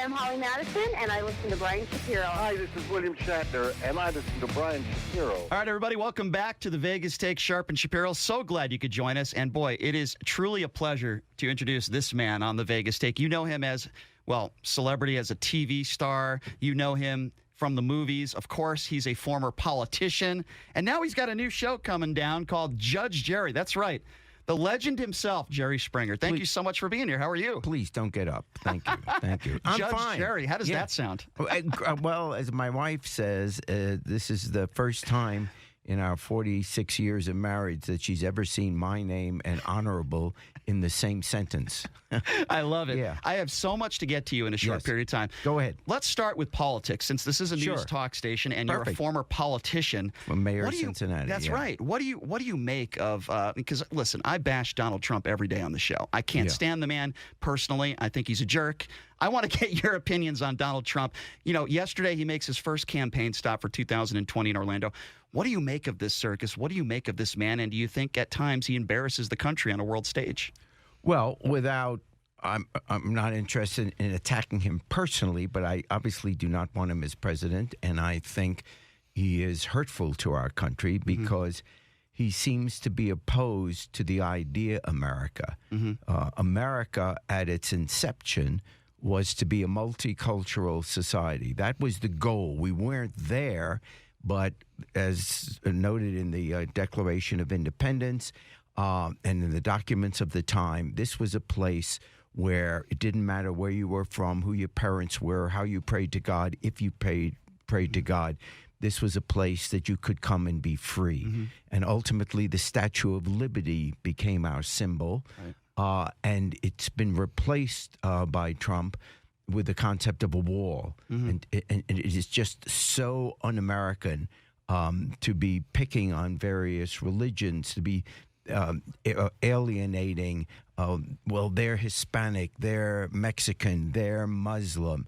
am Holly Madison, and I listen to Brian Shapiro. Hi, this is William Shatner, and I listen to Brian Shapiro. All right, everybody, welcome back to the Vegas Take Sharp and Shapiro. So glad you could join us. And boy, it is truly a pleasure to introduce this man on the Vegas Take. You know him as, well, celebrity, as a TV star. You know him from the movies. Of course, he's a former politician. And now he's got a new show coming down called Judge Jerry. That's right. The legend himself, Jerry Springer. Thank you so much for being here. How are you? Please don't get up. Thank you. Thank you. I'm Judge fine. Jerry, how does that sound? Well, as my wife says, this is the first time in our 46 years of marriage that she's ever seen my name and honorable in the same sentence. I love it. Yeah. I have so much to get to you in a short period of time. Go ahead. Let's start with politics, since this is a news talk station and you're a former politician. I'm mayor of Cincinnati. That's right. What do you make of? Because listen, I bash Donald Trump every day on the show. I can't stand the man personally. I think he's a jerk. I want to get your opinions on Donald Trump. You know, yesterday he makes his first campaign stop for 2020 in Orlando. What do you make of this circus? What do you make of this man? And do you think at times he embarrasses the country on a world stage? Well, I'm not interested in attacking him personally, but I obviously do not want him as president, and I think he is hurtful to our country because he seems to be opposed to the idea America. America, at its inception, was to be a multicultural society. That was the goal. We weren't there, but as noted in the Declaration of Independence and in the documents of the time, this was a place where it didn't matter where you were from, who your parents were, how you prayed to God, if you prayed to God. This was a place that you could come and be free. And ultimately, the Statue of Liberty became our symbol. Right. And it's been replaced by Trump with the concept of a wall. And it is just so un-American to be picking on various religions, to be alienating, well, they're Hispanic, they're Mexican, they're Muslim,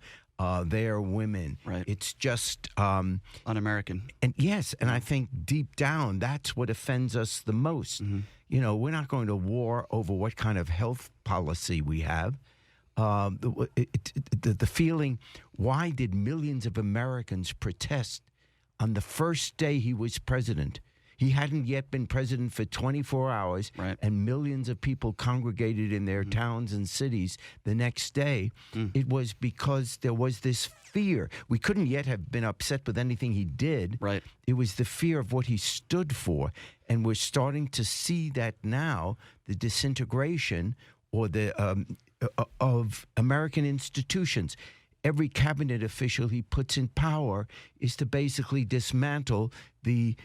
they're women. Right. It's just un-American. And yes, and I think deep down, that's what offends us the most. You know, we're not going to war over what kind of health policy we have. The feeling, why did millions of Americans protest on the first day he was president? He hadn't yet been president for 24 hours, and millions of people congregated in their towns and cities the next day. It was because there was this fear. We couldn't yet have been upset with anything he did. Right. It was the fear of what he stood for, and we're starting to see that now, the disintegration or the of American institutions. Every cabinet official he puts in power is to basically dismantle the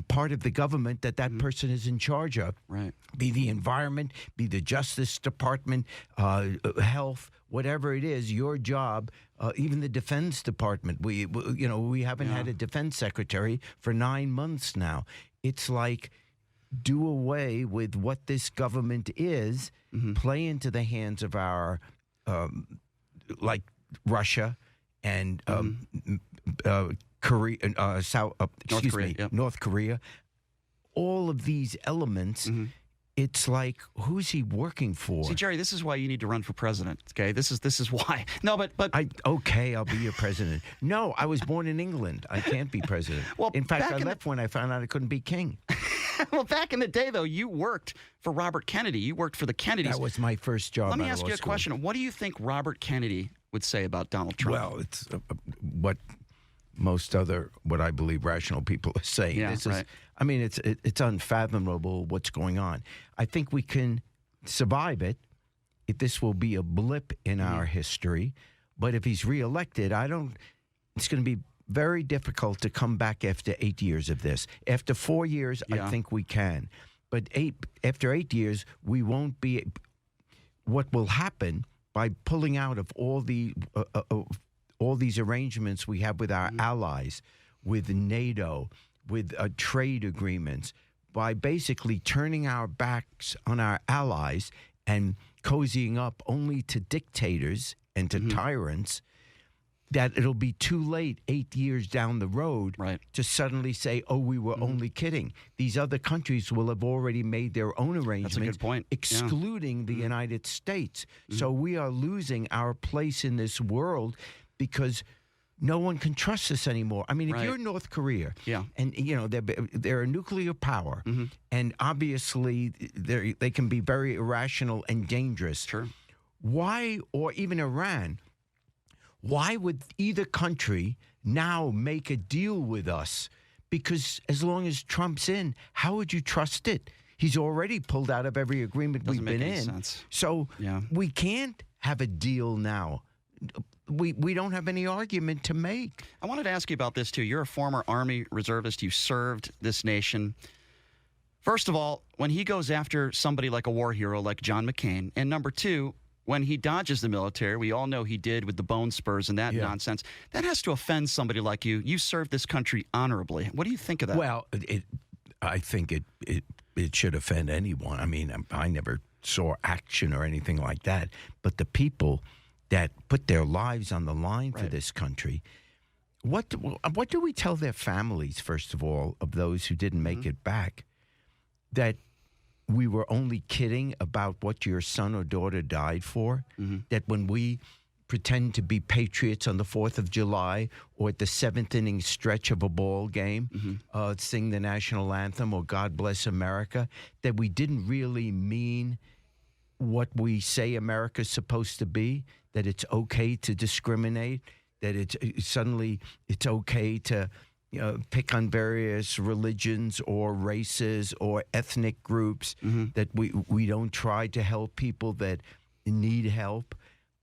part of the government that person is in charge of. Right. Be the environment, be the Justice Department, health, whatever it is, your job. Even the Defense Department. We haven't had a defense secretary for 9 months now. It's like, do away with what this government is, play into the hands of our, like Russia and Korea, North Korea. All of these elements. It's like, who's he working for? See, Jerry, this is why you need to run for president. Okay, this is why. No, but I'll be your president. No, I was born in England. I can't be president. Well, in fact, I left when I found out I couldn't be king. Well, back in the day, though, you worked for Robert Kennedy. You worked for the Kennedys. That was my first job. Let me ask you a question. What do you think Robert Kennedy would say about Donald Trump? Well, it's what most other, what I believe, rational people are saying. Yeah, this is, I mean, it's unfathomable what's going on. I think we can survive it. If this will be a blip in our history, but if he's reelected, it's going to be very difficult to come back after 8 years of this. After 4 years, I think we can. But after 8 years, we won't be. What will happen by pulling out of all these arrangements we have with our allies, with NATO, with trade agreements, by basically turning our backs on our allies and cozying up only to dictators and to tyrants, that it'll be too late 8 years down the road Right. to suddenly say, oh, we were only kidding. These other countries will have already made their own arrangements, That's a good point. Yeah. excluding the United States. So we are losing our place in this world because no one can trust us anymore. I mean, if Right. you're North Korea, Yeah. and they're a nuclear power, and obviously they can be very irrational and dangerous. Sure. Why, or even Iran, why would either country now make a deal with us? Because as long as Trump's in, how would you trust it? He's already pulled out of every agreement Doesn't we've make been any in. sense. So Yeah. we can't have a deal now. We don't have any argument to make. I wanted to ask you about this, too. You're a former Army reservist. You served this nation. First of all, when he goes after somebody like a war hero like John McCain, and number two, when he dodges the military, we all know he did with the bone spurs and that nonsense, that has to offend somebody like you. You served this country honorably. What do you think of that? Well, I think it should offend anyone. I mean, I never saw action or anything like that. But the people that put their lives on the line for this country, what do we tell their families, first of all, of those who didn't make it back? That we were only kidding about what your son or daughter died for? That when we pretend to be patriots on the 4th of July or at the 7th inning stretch of a ball game, sing the national anthem or God Bless America, that we didn't really mean what we say America's supposed to be, that it's okay to discriminate, that it's okay to pick on various religions or races or ethnic groups, that we don't try to help people that need help.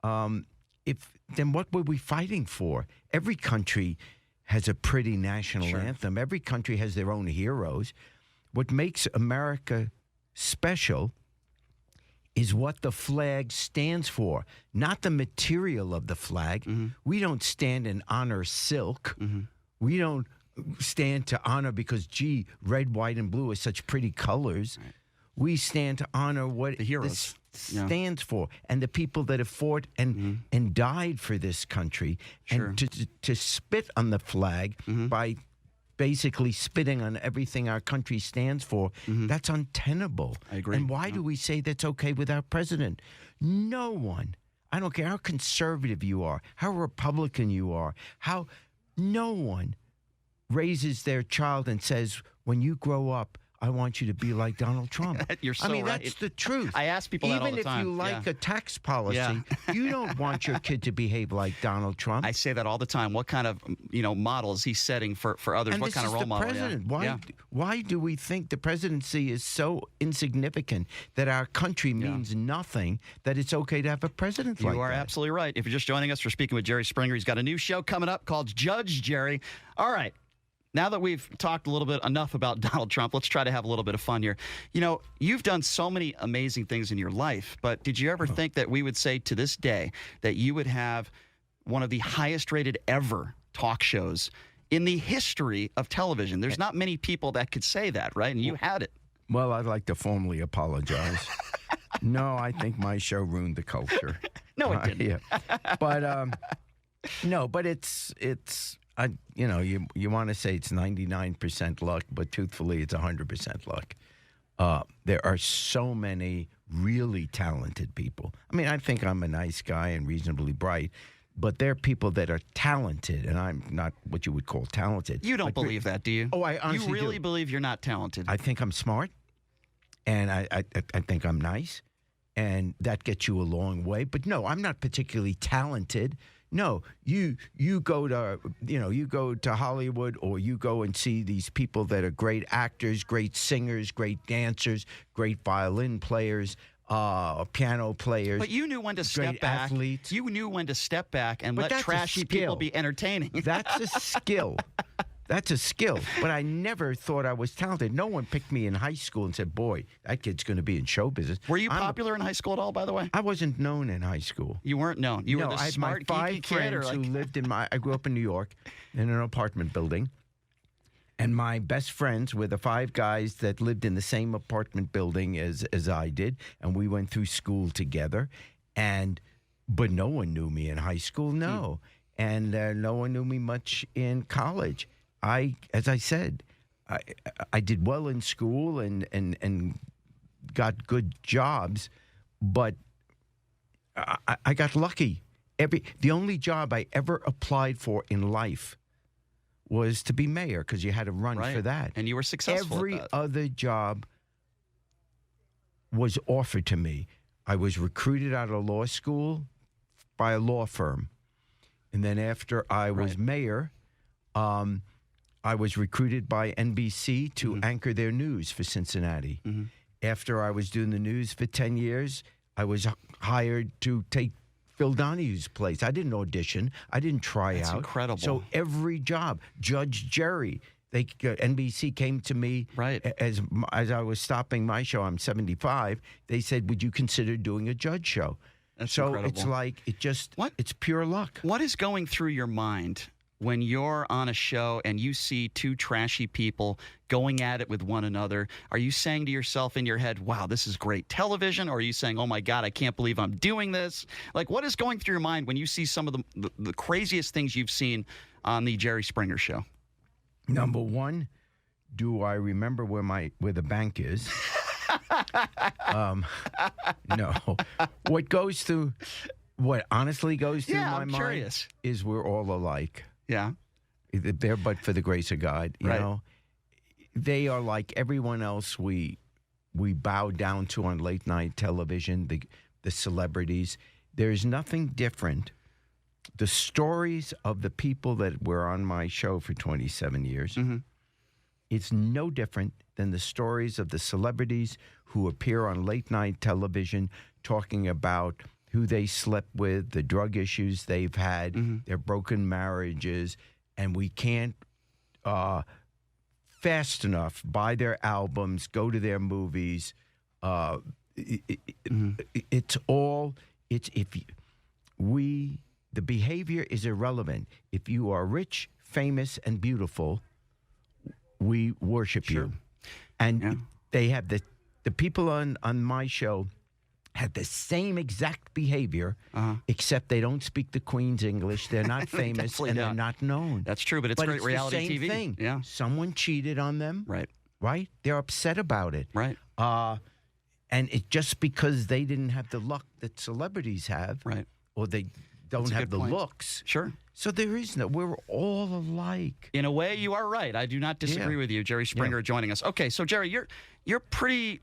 Then what were we fighting for? Every country has a pretty national anthem. Every country has their own heroes. What makes America special is what the flag stands for, not the material of the flag. We don't stand and honor silk. We don't stand to honor because, gee, red, white, and blue are such pretty colors. Right. We stand to honor what the heroes stands for, and the people that have fought and died for this country. And to spit on the flag by basically spitting on everything our country stands for, that's untenable. I agree. And why do we say that's okay with our president? No one. I don't care how conservative you are, how Republican you are, how no one raises their child and says, when you grow up, I want you to be like Donald Trump. You're so I mean, right. that's the truth. I ask people that all the time. Even if you like a tax policy, you don't want your kid to behave like Donald Trump. I say that all the time. What kind of model is he setting for others? And what kind of role model? President. Why do we think the presidency is so insignificant that our country means nothing, that it's okay to have a president like that? You are absolutely right. If you're just joining us, we're speaking with Jerry Springer. He's got a new show coming up called Judge Jerry. All right. Now that we've talked a little bit enough about Donald Trump, let's try to have a little bit of fun here. You know, you've done so many amazing things in your life, but did you ever think that we would say to this day that you would have one of the highest rated ever talk shows in the history of television? There's not many people that could say that, right? And you had it. Well, I'd like to formally apologize. No, I think my show ruined the culture. No, it didn't. But no, but it's you want to say it's 99% luck, but truthfully, it's 100% luck. There are so many really talented people. I mean, I think I'm a nice guy and reasonably bright, but there are people that are talented, and I'm not what you would call talented. You don't believe that, do you? Oh, I honestly You really do. believe you're not talented? I think I'm smart, and I think I'm nice, and that gets you a long way. But no, I'm not particularly talented. No, you go to Hollywood, or you go and see these people that are great actors, great singers, great dancers, great violin players, piano players. But you knew when to step back. Athletes. You knew when to step back and let that's a trashy skill. people be entertaining. That's a skill. That's a skill. But I never thought I was talented. No one picked me in high school and said, boy, that kid's going to be in show business. Were you popular in high school at all, by the way? I wasn't known in high school. You weren't known. You were the I had smart, my five geeky kid, or friends like... who lived I grew up in New York in an apartment building. And my best friends were the five guys that lived in the same apartment building as I did. And we went through school together. But no one knew me in high school, no. and no one knew me much in college. As I said, I did well in school and got good jobs, but I got lucky. The only job I ever applied for in life was to be mayor, because you had to run for that. And you were successful. Every at that. other job was offered to me. I was recruited out of law school by a law firm. And then after I was mayor, I was recruited by NBC to anchor their news for Cincinnati. After I was doing the news for 10 years, I was hired to take Phil Donahue's place. I didn't audition. I didn't try out. That's incredible. So every job, Judge Jerry, NBC came to me as I was stopping my show. I'm 75. They said, "Would you consider doing a judge show?" That's incredible. It's like it's pure luck. What is going through your mind when you're on a show and you see two trashy people going at it with one another? Are you saying to yourself in your head, wow, this is great television? Or are you saying, oh, my God, I can't believe I'm doing this? Like, what is going through your mind when you see some of the craziest things you've seen on the Jerry Springer Show? Number one, do I remember where the bank is? No. What honestly goes through my mind is we're all alike. Yeah. They're but for the grace of God, you know. They are like everyone else we bow down to on late night television, the celebrities. There's nothing different. The stories of the people that were on my show for 27 years, it's no different than the stories of the celebrities who appear on late night television talking about who they slept with, the drug issues they've had, their broken marriages, and we can't fast enough buy their albums, go to their movies. The behavior is irrelevant. If you are rich, famous, and beautiful, we worship you. And they have the people on my show had the same exact behavior, except they don't speak the Queen's English. They're not famous, and they're not known. That's true, but it's great reality the same TV. Thing. Yeah. Someone cheated on them. Right. They're upset about it. Right. And it just because they didn't have the luck that celebrities have. Right. Or they don't have the looks. Sure. So there is no, we're all alike. In a way, you are right. I do not disagree with you. Jerry Springer joining us. Okay, so Jerry, you're pretty,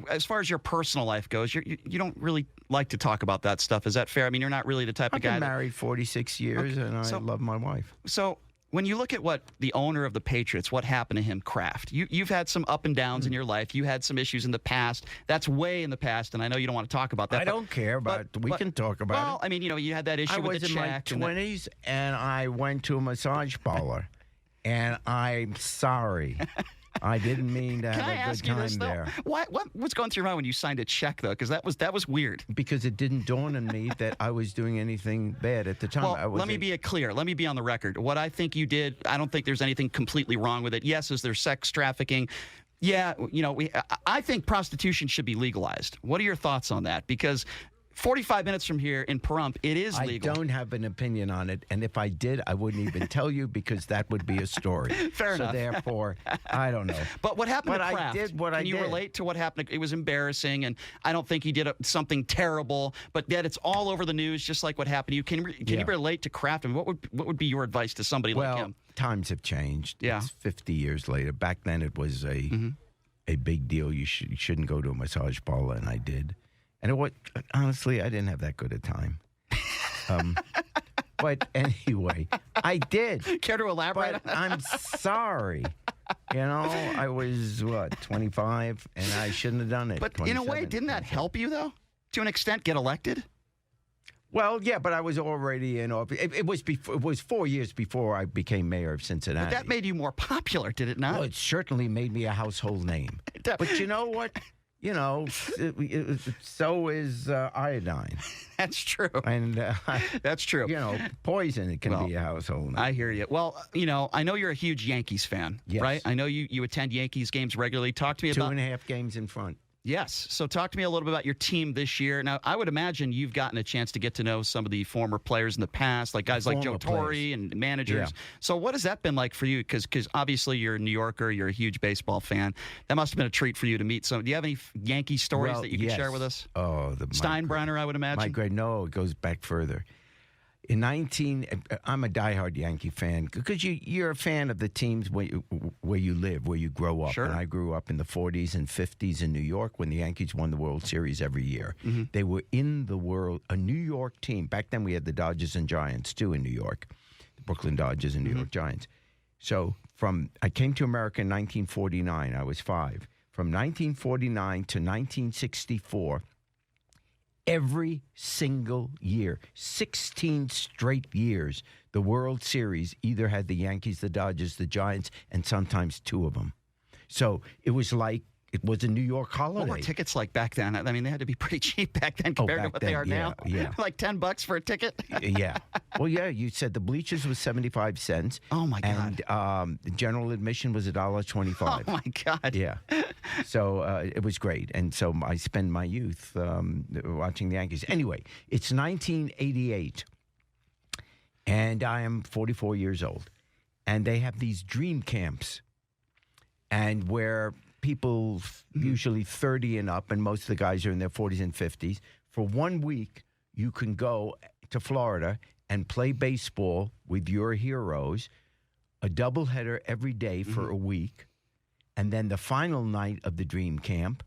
as far as your personal life goes, you don't really like to talk about that stuff. Is that fair? I mean, you're not really the type of guy. I've been married 46 years, and I love my wife. So when you look at what the owner of the Patriots, what happened to him, Kraft, you've had some up and downs in your life. You had some issues in the past. That's way in the past, and I know you don't want to talk about that. I don't care about it. We can talk about it. Well, I mean, you had that issue with the check. I was in my 20s, and I went to a massage parlor, and I'm sorry. I didn't mean to have a good time there. What was going through your mind when you signed a check, though? Because that was weird. Because it didn't dawn on me that I was doing anything bad at the time. Well, let me be clear. Let me be on the record. What I think you did, I don't think there's anything completely wrong with it. Yes, is there sex trafficking? Yeah, I think prostitution should be legalized. What are your thoughts on that? Because 45 minutes from here in Pahrump, it is legal. I don't have an opinion on it, and if I did, I wouldn't even tell you because that would be a story. Fair enough. So therefore, I don't know. But what happened to Kraft? I did what Can you relate to what happened? It was embarrassing, and I don't think he did something terrible, but yet it's all over the news, just like what happened to you. Can you relate to Kraft? And what would be your advice to somebody like him? Times have changed. Yeah. It's 50 years later. Back then, it was a big deal. You shouldn't go to a massage parlor, and I did. And honestly, I didn't have that good a time. But anyway, I did. Care to elaborate? But I'm sorry. I was, 25, and I shouldn't have done it. But in a way, didn't that help you, though? To an extent, get elected? Well, yeah, but I was already in office. It was 4 years before I became mayor of Cincinnati. But that made you more popular, did it not? Well, it certainly made me a household name. But you know what? So is iodine. That's true. And that's true. Poison, it can be a household name. I hear you. Well, I know you're a huge Yankees fan, right? I know you attend Yankees games regularly. Talk to me about 2.5 games in front. Yes. So talk to me a little bit about your team this year. Now, I would imagine you've gotten a chance to get to know some of the former players in the past, like guys like Joe Torre and managers. Yeah. So what has that been like for you? Because obviously you're a New Yorker, you're a huge baseball fan. That must have been a treat for you to meet some. Do you have any Yankee stories that you can share with us? Oh, Steinbrenner, I would imagine. No, it goes back further. I'm a diehard Yankee fan because you're a fan of the teams where you live, where you grow up. Sure. And I grew up in the 40s and 50s in New York when the Yankees won the World Series every year. Mm-hmm. They were a New York team. Back then we had the Dodgers and Giants too in New York, the Brooklyn Dodgers and New York Giants. So I came to America in 1949. I was 5. From 1949 to 1964. Every single year, 16 straight years, the World Series either had the Yankees, the Dodgers, the Giants, and sometimes 2 of them. So it was like it was a New York holiday. What were tickets like back then? I mean, they had to be pretty cheap back then compared to what they are now. Yeah. Like $10 for a ticket? Yeah. Well, yeah, you said the bleachers was 75 cents. Oh, my God. And the general admission was $1.25. Oh, my God. Yeah. So it was great. And so I spend my youth watching the Yankees. Anyway, it's 1988, and I am 44 years old. And they have these dream camps, and where people usually 30 and up, and most of the guys are in their 40s and 50s. For 1 week, you can go to Florida and play baseball with your heroes, a doubleheader every day for a week. And then the final night of the dream camp,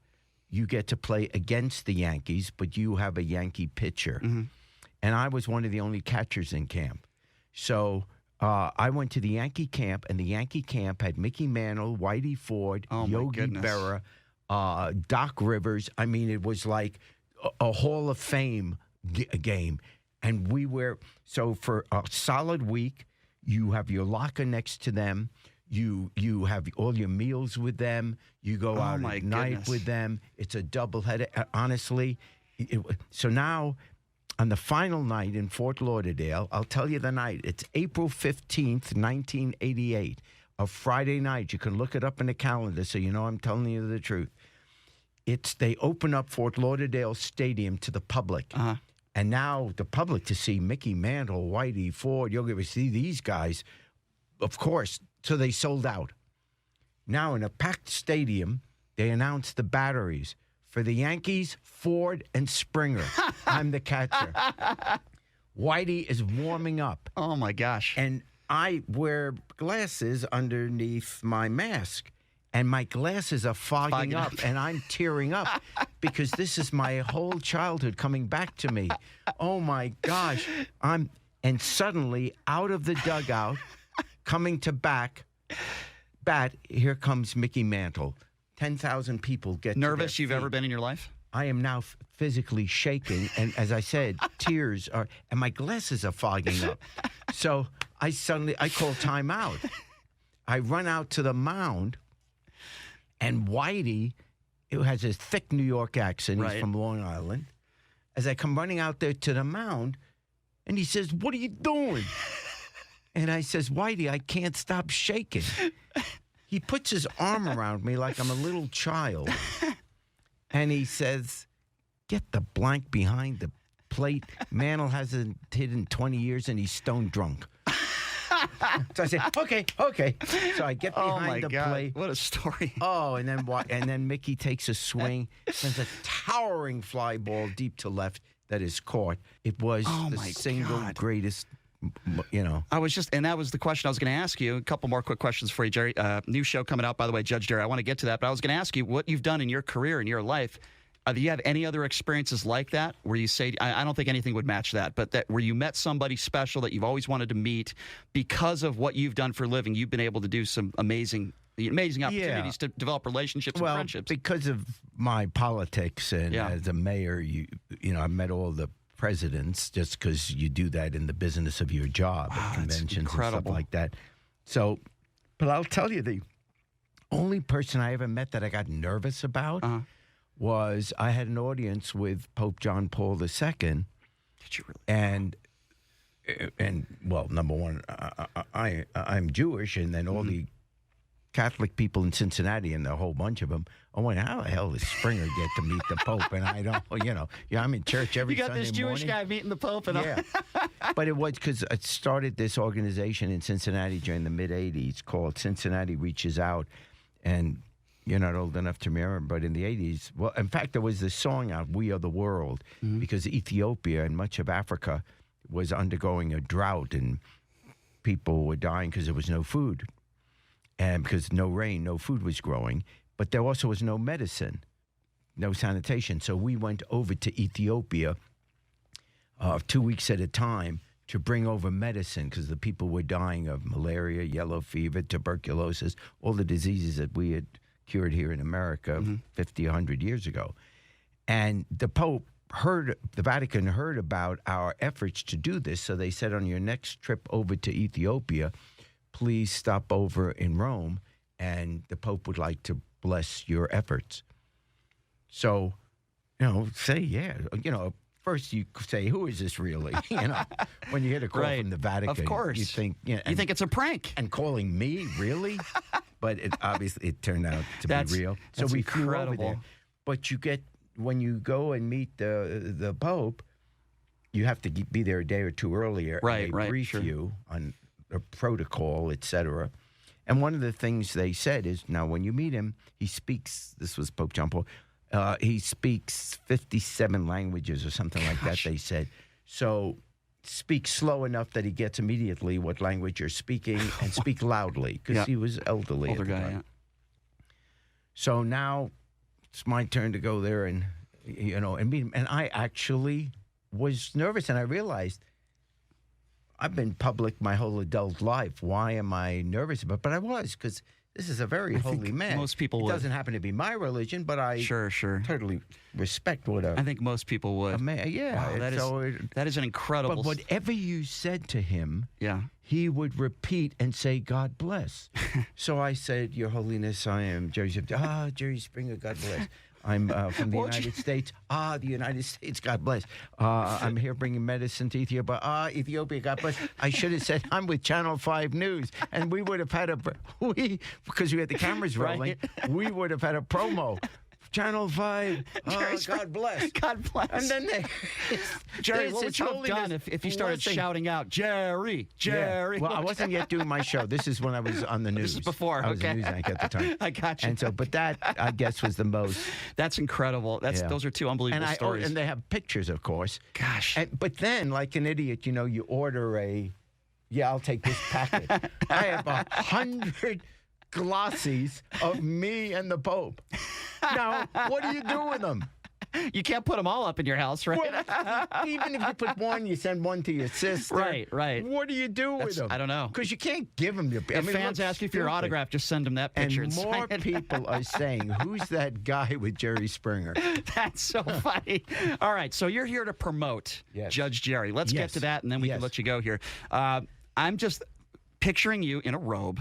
you get to play against the Yankees, but you have a Yankee pitcher. Mm-hmm. And I was one of the only catchers in camp. So I went to the Yankee camp, and the Yankee camp had Mickey Mantle, Whitey Ford, Yogi Berra, Doc Rivers. I mean, it was like a Hall of Fame game. And so for a solid week, you have your locker next to them. You have all your meals with them. You go out at night with them. It's a doubleheader. Honestly, so now on the final night in Fort Lauderdale, I'll tell you the night. It's April 15th, 1988, a Friday night. You can look it up in the calendar so you know I'm telling you the truth. They open up Fort Lauderdale Stadium to the public. Uh-huh. And now the public to see Mickey Mantle, Whitey Ford, you'll get to see these guys, of course. So they sold out. Now in a packed stadium, they announced the batteries. For the Yankees, Ford and Springer. I'm the catcher. Whitey is warming up. Oh, my gosh. And I wear glasses underneath my mask. And my glasses are fogging up, and I'm tearing up because this is my whole childhood coming back to me. Oh, my gosh. And suddenly, out of the dugout, coming to bat, here comes Mickey Mantle. 10,000 people get nervous you've ever been in your life? I am now physically shaking, and as I said, tears are, and my glasses are fogging up. So I call timeout. I run out to the mound, and Whitey, who has a thick New York accent, he's from Long Island, as I come running out there to the mound, and he says, "What are you doing?" And I says, "Whitey, I can't stop shaking." He puts his arm around me like I'm a little child, and he says, "Get the blank behind the plate. Mantle hasn't hit in 20 years, and he's stone drunk." So I said, okay. So I get behind the plate. What a story. Oh, and then Mickey takes a swing, sends a towering fly ball deep to left that is caught. It was the single greatest. That was the question I was going to ask you. A couple more quick questions for you, Jerry. New show coming out, by the way, Judge Jerry. I want to get to that, but I was going to ask you what you've done in your career, in your life. Do you have any other experiences like that where you say, I don't think anything would match that, but that where you met somebody special that you've always wanted to meet because of what you've done for a living, you've been able to do some amazing opportunities to develop relationships and friendships? Because of my politics and as a mayor, I met all the presidents just because you do that in the business of your job at conventions and stuff like that. So, but I'll tell you, the only person I ever met that I got nervous about was I had an audience with Pope John Paul II. Did you really? And well, number one, I'm Jewish, and then all the Catholic people in Cincinnati, and a whole bunch of them. I went, how the hell does Springer get to meet the Pope? And I don't, I'm in church every Sunday morning. You got this Jewish guy meeting the Pope. And yeah. But it was because I started this organization in Cincinnati during the mid-'80s called Cincinnati Reaches Out. And you're not old enough to remember, but in the 80s, well, in fact, there was this song out, We Are the World, because Ethiopia and much of Africa was undergoing a drought and people were dying because there was no food. And because no rain, no food was growing. But there also was no medicine, no sanitation. So we went over to Ethiopia 2 weeks at a time to bring over medicine because the people were dying of malaria, yellow fever, tuberculosis, all the diseases that we had cured here in America 50, 100 years ago. And the Pope the Vatican heard about our efforts to do this. So they said, on your next trip over to Ethiopia, please stop over in Rome, and the Pope would like to bless your efforts. So, say, yeah. First you say, who is this really? When you get a call from the Vatican, of course. you think, you think it's a prank. And calling me, really? But it turned out to be real. So we flew over there. But when you go and meet the Pope, you have to be there a day or two earlier. Right, and they brief you on a protocol, etc. And one of the things they said is, now when you meet him, he speaks, this was Pope John Paul, he speaks 57 languages or something like that, they said. So speak slow enough that he gets immediately what language you're speaking, and speak loudly, because he was elderly. Older guy, yeah. So now it's my turn to go there and meet him. And I actually was nervous, and I realized I've been public my whole adult life. Why am I nervous about it? But I was, because this is a very holy man. Most people would. It doesn't happen to be my religion, but I totally respect what I think most people would. Yeah. Wow, that is an incredible... But whatever you said to him, he would repeat and say, God bless. So I said, Your Holiness, I am Jerry Shapiro. Jerry Springer, God bless. I'm from the United States. The United States, God bless. I'm here bringing medicine to Ethiopia. Ethiopia, God bless. I should have said I'm with Channel 5 News, and we would have had because we had the cameras rolling, we would have had a promo. Channel 5, God bless. God bless. And then Jerry, what would you have done if you started shouting out, Jerry? Yeah. Well, I wasn't yet doing my show. This is when I was on the news. This is before, I was a news anchor at the time. I got you. And so, but that, I guess, was the most. That's incredible. Those are two unbelievable stories. And they have pictures, of course. Gosh. But then, like an idiot, you order I'll take this packet. I have 100 glossies of me and the Pope. Now, what do you do with them? You can't put them all up in your house, right? Well, even if you put one, you send one to your sister. Right. What do you do with them? I don't know. Because you can't give them. If fans ask you for your autograph, just send them that picture. And more people are saying, who's that guy with Jerry Springer? That's so funny. All right, so you're here to promote Judge Jerry. Let's get to that, and then we can let you go here. I'm just picturing you in a robe,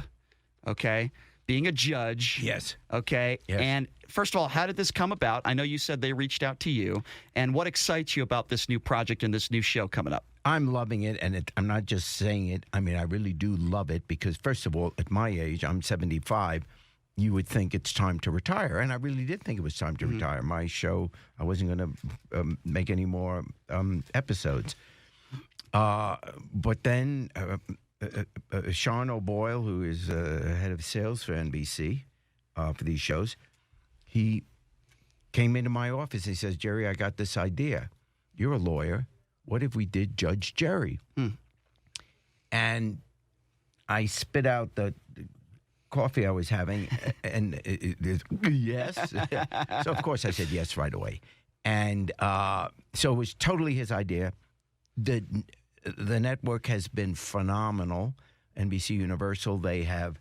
okay? Being a judge. Yes. Okay. Yes. And first of all, how did this come about? I know you said they reached out to you. And what excites you about this new project and this new show coming up? I'm loving it, and I'm not just saying it. I mean, I really do love it because, first of all, at my age, I'm 75, you would think it's time to retire. And I really did think it was time to retire. My show, I wasn't going to make any more episodes. But then... Sean O'Boyle, who is head of sales for NBC for these shows, he came into my office and he says, Jerry, I got this idea. You're a lawyer. What if we did Judge Jerry? And I spit out the coffee I was having, and yes. So, of course, I said yes right away. And so it was totally his idea. The network has been phenomenal. NBC Universal, they have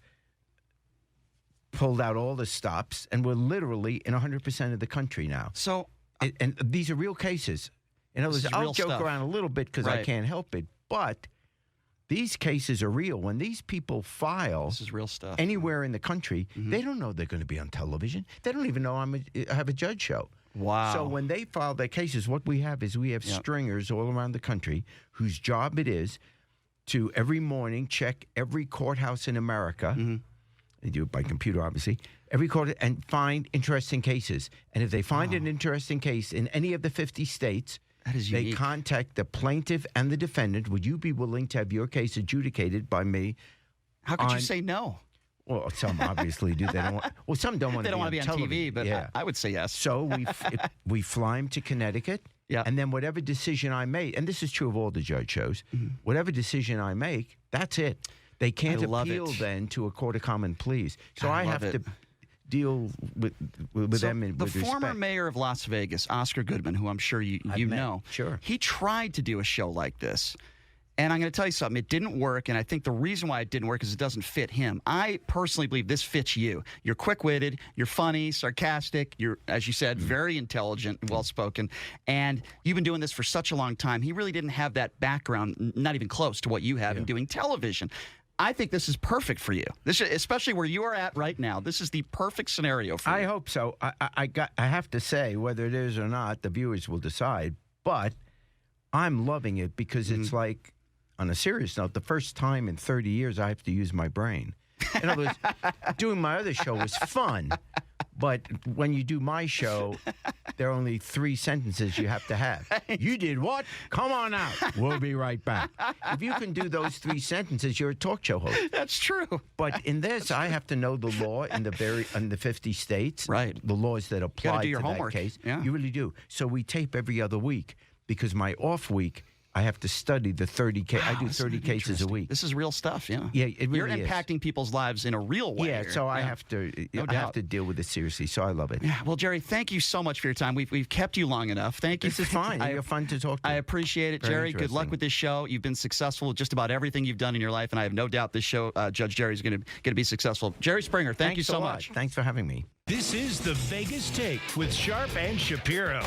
pulled out all the stops, and we're literally in 100% of the country now. So, and these are real cases. In other words, I'll joke around a little bit because I can't help it, but these cases are real. When these people file this is real stuff. Anywhere in the country, they don't know they're going to be on television. They don't even know I have a judge show. Wow. So when they file their cases, what we have is stringers all around the country whose job it is to every morning check every courthouse in America They do it by computer, obviously. Every quarter, and find interesting cases. And if they find an interesting case in any of the 50 states, That is they unique. contact the plaintiff and the defendant. Would you be willing to have your case adjudicated by me? How could you say no? Well, some obviously do. They don't want. Well, some don't want. They don't want to be on television. TV, but yeah. I would say yes. So we fly him to Connecticut, Yeah. and then whatever decision I make, and this is true of all the judge shows, whatever decision I make, that's it. They can't I love appeal it. then to a court of common pleas. So I love have it. to deal with them the with former respect. mayor of Las Vegas, Oscar Goodman, who I'm sure you met, know, sure. he tried to do a show like this. And I'm going to tell you something. It didn't work, and I think the reason why it didn't work is it doesn't fit him. I personally believe this fits you. You're quick-witted, you're funny, sarcastic, you're, as you said, very intelligent, well-spoken, and you've been doing this for such a long time. He really didn't have that background, not even close to what you have in doing television. I think this is perfect for you. This, especially where you are at right now. This is the perfect scenario for you. I hope so. I have to say, whether it is or not, the viewers will decide. But I'm loving it because it's like, on a serious note, the first time in 30 years I have to use my brain. In other words, doing my other show was fun. But when you do my show, there are only 3 sentences you have to have. You did what? Come on out. We'll be right back. If you can do those 3 sentences, you're a talk show host. That's true. But in this, I have to know the law in the 50 states. Right. The laws that apply do your to homework. that case. Yeah. You really do. So we tape every other week because my off week, I have to study the 30 cases. I do 30 cases a week. This is real stuff, yeah. Yeah, it really You're is. impacting people's lives in a real way. Yeah, here. so I have to doubt. deal with it seriously. So I love it. Yeah, well, Jerry, thank you so much for your time. We've kept you long enough. Thank you. This is fine. You're fun to talk to. I appreciate it, Very Jerry. Good luck interesting. with this show. You've been successful with just about everything you've done in your life, and I have no doubt this show, Judge Jerry, is going to be successful. Jerry Springer, thank you Thanks so a lot. much. Thanks for having me. This is the Vegas Take with Sharp and Shapiro.